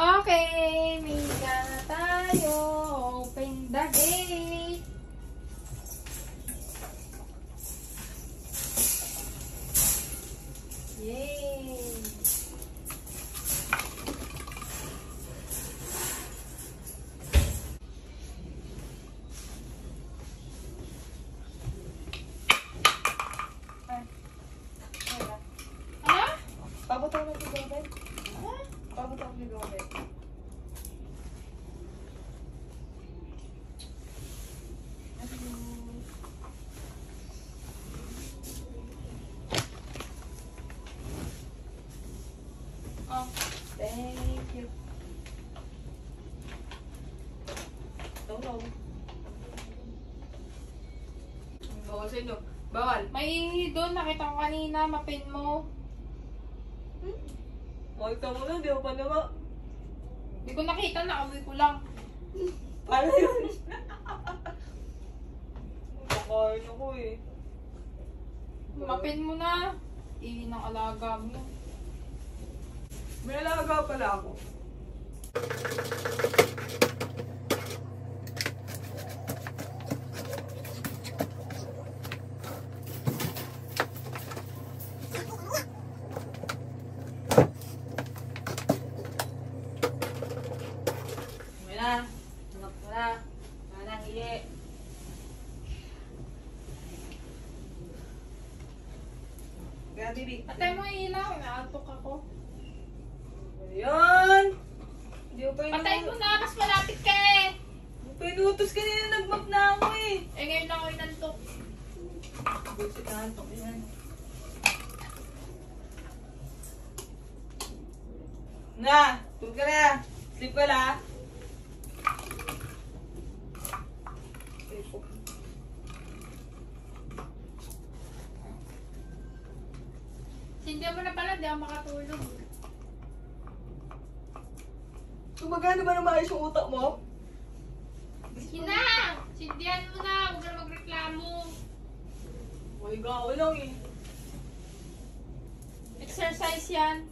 Okay, may na tayo. Open the gate. Yay! Ano? Pabutaw na si Gobet. Pabutaw ni Gobet. Oh, thank you. Tulong. Bawal sa inyo. Bawal. May doon, nakita ko kanina, mapin mo. Makita mo lang, di ako pa naman. Hindi ko nakita, naamoy ko lang. Paano yun? Nakain ako eh. Mapin mo na. Iin ang alaga mo. May alaga pala ako. Anak mo na. Manang iye. Kaya, bibi. Atay mo yung ilaw, naatok ako. Ayan! Hindi ko pa Patay mo na, mas malapit ka eh. Pinutos kanina, nag-map na ako eh. Eh ngayon lang ako inantok. Bullshit na hantok yan. Na! Tulog ka na! Sleep ka na! Sindihan mo na pala, di ako makatulog. Gumagana ba na maayos yung utak mo? Sige na! Sindihan mo na, huwag ka na magreklamo. Uy, gawa lang eh. Exercise yan.